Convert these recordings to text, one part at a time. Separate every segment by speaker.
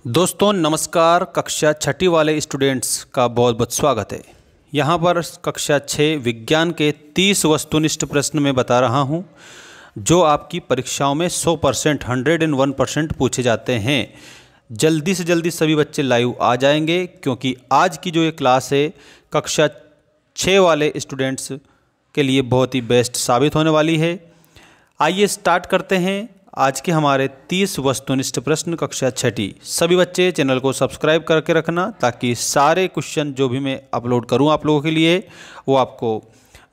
Speaker 1: दोस्तों नमस्कार। कक्षा छठी वाले स्टूडेंट्स का बहुत बहुत स्वागत है। यहाँ पर कक्षा 6 विज्ञान के 30 वस्तुनिष्ठ प्रश्न मैं बता रहा हूँ जो आपकी परीक्षाओं में 100% 101% पूछे जाते हैं। जल्दी से जल्दी सभी बच्चे लाइव आ जाएंगे क्योंकि आज की जो ये क्लास है कक्षा 6 वाले स्टूडेंट्स के लिए बहुत ही बेस्ट साबित होने वाली है। आइए स्टार्ट करते हैं आज के हमारे 30 वस्तुनिष्ठ प्रश्न कक्षा छठी। सभी बच्चे चैनल को सब्सक्राइब करके रखना ताकि सारे क्वेश्चन जो भी मैं अपलोड करूं आप लोगों के लिए वो आपको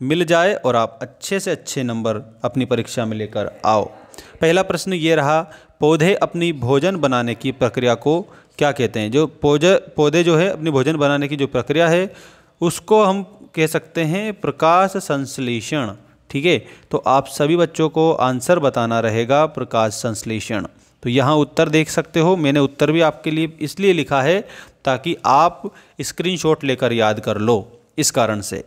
Speaker 1: मिल जाए और आप अच्छे से अच्छे नंबर अपनी परीक्षा में लेकर आओ। पहला प्रश्न ये रहा, पौधे अपनी भोजन बनाने की प्रक्रिया को क्या कहते हैं। जो पौधे जो है अपनी भोजन बनाने की जो प्रक्रिया है उसको हम कह सकते हैं प्रकाश संश्लेषण। ठीक है, तो आप सभी बच्चों को आंसर बताना रहेगा प्रकाश संश्लेषण। तो यहाँ उत्तर देख सकते हो, मैंने उत्तर भी आपके लिए इसलिए लिखा है ताकि आप स्क्रीनशॉट लेकर याद कर लो। इस कारण से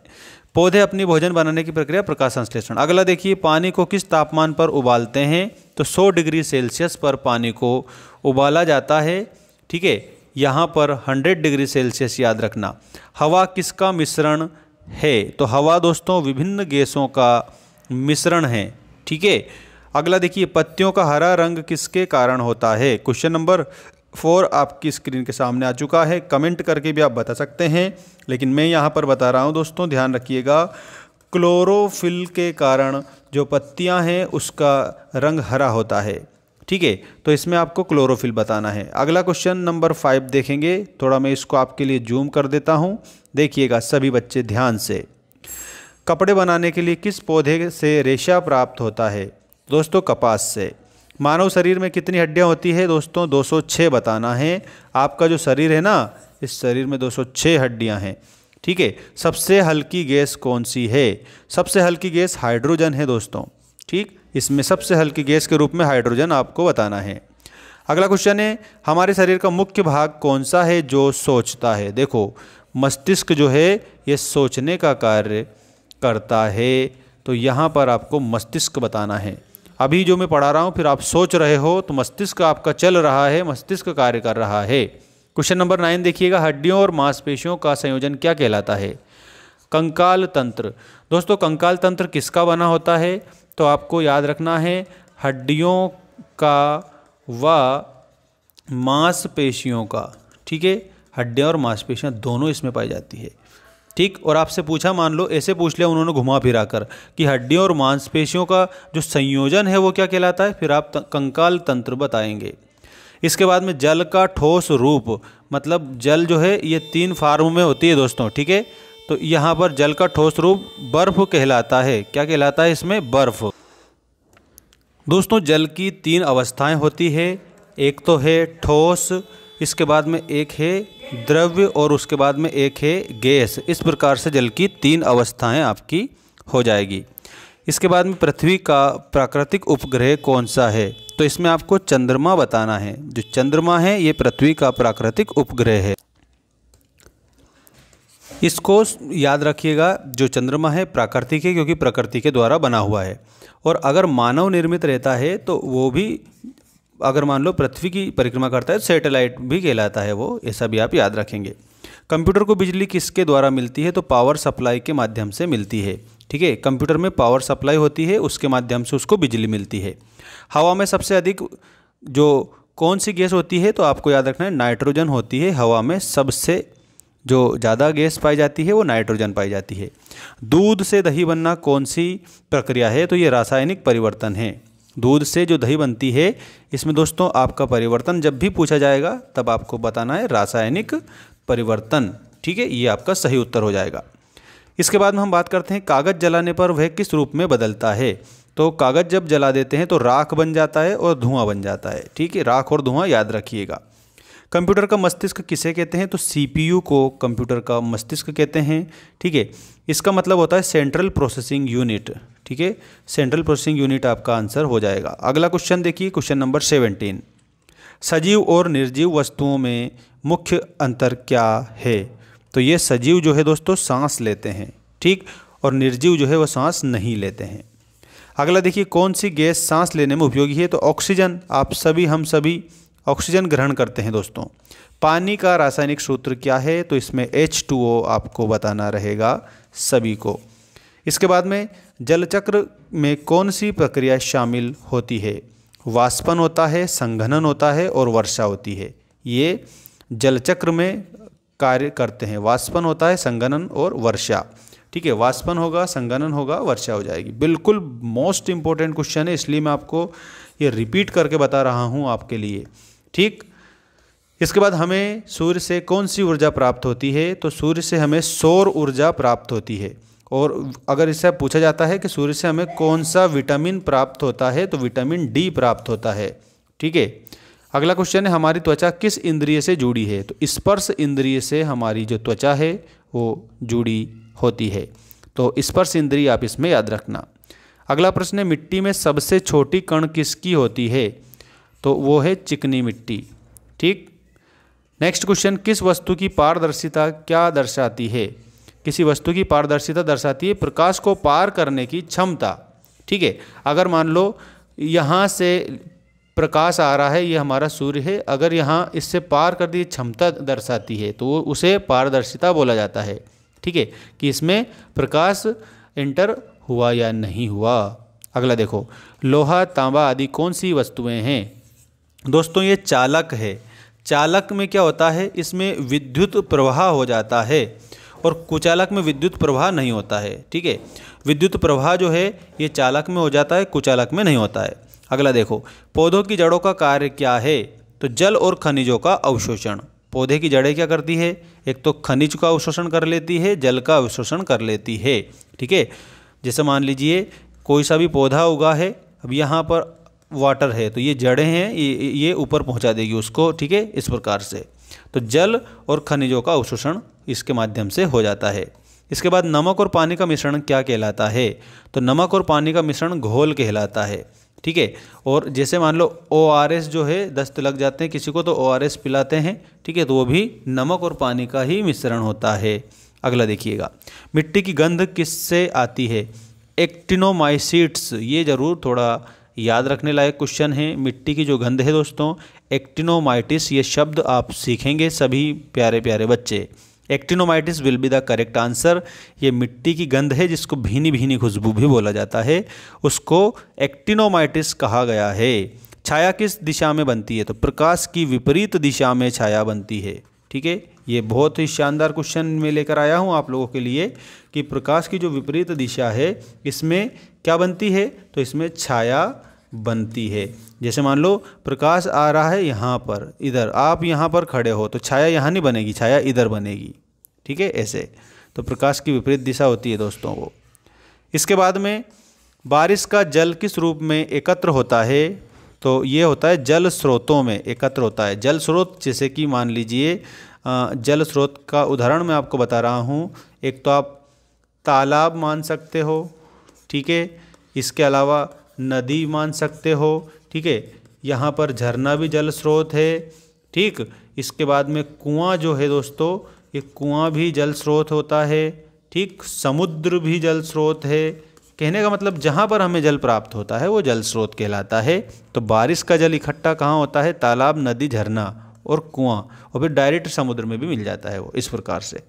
Speaker 1: पौधे अपनी भोजन बनाने की प्रक्रिया प्रकाश संश्लेषण। अगला देखिए, पानी को किस तापमान पर उबालते हैं। तो 100 डिग्री सेल्सियस पर पानी को उबाला जाता है। ठीक है, यहाँ पर 100 डिग्री सेल्सियस याद रखना। हवा किसका मिश्रण है। तो हवा दोस्तों विभिन्न गैसों का मिश्रण है। ठीक है, अगला देखिए, पत्तियों का हरा रंग किसके कारण होता है। क्वेश्चन नंबर 4 आपकी स्क्रीन के सामने आ चुका है। कमेंट करके भी आप बता सकते हैं लेकिन मैं यहाँ पर बता रहा हूँ दोस्तों, ध्यान रखिएगा। क्लोरोफिल के कारण जो पत्तियाँ हैं उसका रंग हरा होता है। ठीक है, तो इसमें आपको क्लोरोफिल बताना है। अगला क्वेश्चन नंबर 5 देखेंगे। थोड़ा मैं इसको आपके लिए जूम कर देता हूँ, देखिएगा सभी बच्चे ध्यान से। कपड़े बनाने के लिए किस पौधे से रेशा प्राप्त होता है। दोस्तों कपास से। मानव शरीर में कितनी हड्डियाँ होती है। दोस्तों 206 बताना है। आपका जो शरीर है ना, इस शरीर में 206 हड्डियाँ हैं। ठीक है, सबसे हल्की गैस कौन सी है। सबसे हल्की गैस हाइड्रोजन है दोस्तों। ठीक, इसमें सबसे हल्की गैस के रूप में हाइड्रोजन आपको बताना है। अगला क्वेश्चन है, हमारे शरीर का मुख्य भाग कौन सा है जो सोचता है। देखो मस्तिष्क जो है ये सोचने का कार्य करता है, तो यहाँ पर आपको मस्तिष्क बताना है। अभी जो मैं पढ़ा रहा हूँ फिर आप सोच रहे हो तो मस्तिष्क आपका चल रहा है, मस्तिष्क कार्य कर रहा है। क्वेश्चन नंबर 9 देखिएगा, हड्डियों और मांसपेशियों का संयोजन क्या कहलाता है। कंकाल तंत्र। दोस्तों कंकाल तंत्र किसका बना होता है। तो आपको याद रखना है हड्डियों का व मांसपेशियों का। ठीक है, हड्डियाँ और मांसपेशियाँ दोनों इसमें पाई जाती है। ठीक, और आपसे पूछा, मान लो ऐसे पूछ लिया उन्होंने घुमा फिरा कर कि हड्डियों और मांसपेशियों का जो संयोजन है वो क्या कहलाता है, फिर आप कंकाल तंत्र बताएंगे। इसके बाद में जल का ठोस रूप, मतलब जल जो है ये 3 फॉर्म में होती है दोस्तों। ठीक है, तो यहाँ पर जल का ठोस रूप बर्फ कहलाता है। क्या कहलाता है इसमें, बर्फ। दोस्तों जल की 3 अवस्थाएं होती है, एक तो है ठोस, इसके बाद में एक है द्रव्य और उसके बाद में एक है गैस। इस प्रकार से जल की 3 अवस्थाएं आपकी हो जाएगी। इसके बाद में पृथ्वी का प्राकृतिक उपग्रह कौन सा है। तो इसमें आपको चंद्रमा बताना है। जो चंद्रमा है ये पृथ्वी का प्राकृतिक उपग्रह है। इसको याद रखिएगा, जो चंद्रमा है प्राकृतिक है क्योंकि प्रकृति के द्वारा बना हुआ है। और अगर मानव निर्मित रहता है तो वो भी, अगर मान लो पृथ्वी की परिक्रमा करता है तो सैटेलाइट भी कहलाता है वो, ऐसा भी आप याद रखेंगे। कंप्यूटर को बिजली किसके द्वारा मिलती है। तो पावर सप्लाई के माध्यम से मिलती है। ठीक है, कंप्यूटर में पावर सप्लाई होती है, उसके माध्यम से उसको बिजली मिलती है। हवा में सबसे अधिक जो कौन सी गैस होती है। तो आपको याद रखना है नाइट्रोजन होती है। हवा में सबसे जो ज़्यादा गैस पाई जाती है वो नाइट्रोजन पाई जाती है। दूध से दही बनना कौन सी प्रक्रिया है। तो ये रासायनिक परिवर्तन है। दूध से जो दही बनती है इसमें दोस्तों आपका परिवर्तन जब भी पूछा जाएगा तब आपको बताना है रासायनिक परिवर्तन। ठीक है, ये आपका सही उत्तर हो जाएगा। इसके बाद में हम बात करते हैं कागज़ जलाने पर वह किस रूप में बदलता है। तो कागज़ जब जला देते हैं तो राख बन जाता है और धुआं बन जाता है। ठीक है, राख और धुआं याद रखिएगा। कंप्यूटर का मस्तिष्क किसे कहते हैं। तो CPU को कंप्यूटर का मस्तिष्क कहते हैं। ठीक है, इसका मतलब होता है सेंट्रल प्रोसेसिंग यूनिट। ठीक है, सेंट्रल प्रोसेसिंग यूनिट आपका आंसर हो जाएगा। अगला क्वेश्चन देखिए, क्वेश्चन नंबर 17, सजीव और निर्जीव वस्तुओं में मुख्य अंतर क्या है। तो ये सजीव जो है दोस्तों सांस लेते हैं। ठीक, और निर्जीव जो है वो सांस नहीं लेते हैं। अगला देखिए, कौन सी गैस सांस लेने में उपयोगी है। तो ऑक्सीजन। आप सभी, हम सभी ऑक्सीजन ग्रहण करते हैं दोस्तों। पानी का रासायनिक सूत्र क्या है, तो इसमें H2O आपको बताना रहेगा सभी को। इसके बाद में जल चक्र में कौन सी प्रक्रिया शामिल होती है? वाष्पन होता है, संघनन होता है और वर्षा होती है। ये जल चक्र में कार्य करते हैं। वाष्पन होता है, संघनन और वर्षा। ठीक है, वाष्पन होगा, संघनन होगा, वर्षा हो जाएगी। बिल्कुल मोस्ट इंपॉर्टेंट क्वेश्चन है, इसलिए मैं आपको ये रिपीट करके बता रहा हूँ आपके लिए। ठीक, इसके बाद हमें सूर्य से कौन सी ऊर्जा प्राप्त होती है? तो सूर्य से हमें सौर ऊर्जा प्राप्त होती है। और अगर इससे पूछा जाता है कि सूर्य से हमें कौन सा विटामिन प्राप्त होता है, तो विटामिन डी प्राप्त होता है। ठीक है, अगला क्वेश्चन है हमारी त्वचा किस इंद्रिय से जुड़ी है? तो स्पर्श इंद्रिय से हमारी जो त्वचा है वो जुड़ी होती है। तो स्पर्श इंद्रिय आप इसमें याद रखना। अगला प्रश्न है मिट्टी में सबसे छोटी कण किसकी होती है? तो वो है चिकनी मिट्टी। ठीक, नेक्स्ट क्वेश्चन, किस वस्तु की पारदर्शिता क्या दर्शाती है? किसी वस्तु की पारदर्शिता दर्शाती है प्रकाश को पार करने की क्षमता। ठीक है, अगर मान लो यहाँ से प्रकाश आ रहा है, ये हमारा सूर्य है, अगर यहाँ इससे पार कर दी क्षमता दर्शाती है तो उसे पारदर्शिता बोला जाता है। ठीक है, कि इसमें प्रकाश एंटर हुआ या नहीं हुआ। अगला देखो, लोहा, तांबा आदि कौन सी वस्तुएं हैं? दोस्तों ये चालक है। चालक में क्या होता है, इसमें विद्युत प्रवाह हो जाता है और कुचालक में विद्युत प्रवाह नहीं होता है। ठीक है, विद्युत प्रवाह जो है ये चालक में हो जाता है, कुचालक में नहीं होता है। अगला देखो, पौधों की जड़ों का कार्य क्या है? तो जल और खनिजों का अवशोषण। पौधे की जड़ें क्या करती है? एक तो खनिज का अवशोषण कर लेती है, जल का अवशोषण कर लेती है। ठीक है, जैसे मान लीजिए कोई सा भी पौधा उगा है, अब यहाँ पर वाटर है तो ये जड़ें हैं, ये ऊपर पहुँचा देगी उसको। ठीक है, इस प्रकार से तो जल और खनिजों का अवशोषण इसके माध्यम से हो जाता है। इसके बाद नमक और पानी का मिश्रण क्या कहलाता है? तो नमक और पानी का मिश्रण घोल कहलाता है। ठीक है, और जैसे मान लो ORS जो है, दस्त लग जाते हैं किसी को तो ORS पिलाते हैं। ठीक है, तो वो भी नमक और पानी का ही मिश्रण होता है। अगला देखिएगा, मिट्टी की गंध किससे आती है? एक्टिनोमाइसीट्स, ये जरूर थोड़ा याद रखने लायक क्वेश्चन है। मिट्टी की जो गंध है दोस्तों, एक्टिनोमाइटिस, ये शब्द आप सीखेंगे सभी प्यारे प्यारे बच्चे। Actinomycetes will be the correct answer. ये मिट्टी की गंध है जिसको भीनी भीनी खुशबू भी बोला जाता है, उसको एक्टिनोमाइटिस कहा गया है। छाया किस दिशा में बनती है? तो प्रकाश की विपरीत दिशा में छाया बनती है। ठीक है, ये बहुत ही शानदार क्वेश्चन मैं लेकर आया हूँ आप लोगों के लिए कि प्रकाश की जो विपरीत दिशा है इसमें क्या बनती है? तो इसमें छाया बनती है। जैसे मान लो प्रकाश आ रहा है यहाँ पर, इधर आप यहाँ पर खड़े हो तो छाया यहाँ नहीं बनेगी, छाया इधर बनेगी। ठीक है, ऐसे तो प्रकाश की विपरीत दिशा होती है दोस्तों वो। इसके बाद में बारिश का जल किस रूप में एकत्र होता है? तो ये होता है जल स्रोतों में एकत्र होता है। जल स्रोत जैसे कि मान लीजिए जल स्रोत का उदाहरण मैं आपको बता रहा हूँ। एक तो आप तालाब मान सकते हो। ठीक है, इसके अलावा नदी मान सकते हो। ठीक है, यहाँ पर झरना भी जल स्रोत है। ठीक, इसके बाद में कुआं जो है दोस्तों, ये कुआं भी जल स्रोत होता है। ठीक, समुद्र भी जल स्रोत है। कहने का मतलब जहाँ पर हमें जल प्राप्त होता है वो जल स्रोत कहलाता है। तो बारिश का जल इकट्ठा कहाँ होता है? तालाब, नदी, झरना और कुआं, और फिर डायरेक्ट समुद्र में भी मिल जाता है वो। इस प्रकार से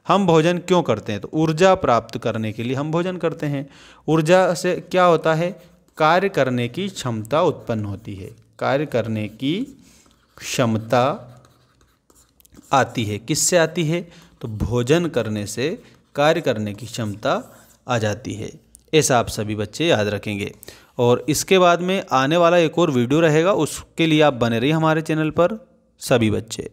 Speaker 1: हम भोजन क्यों करते हैं? तो ऊर्जा प्राप्त करने के लिए हम भोजन करते हैं। ऊर्जा से क्या होता है? कार्य करने की क्षमता उत्पन्न होती है। कार्य करने की क्षमता आती है। किससे आती है? तो भोजन करने से कार्य करने की क्षमता आ जाती है। ऐसा आप सभी बच्चे याद रखेंगे। और इसके बाद में आने वाला एक और वीडियो रहेगा, उसके लिए आप बने रहिए हमारे चैनल पर सभी बच्चे।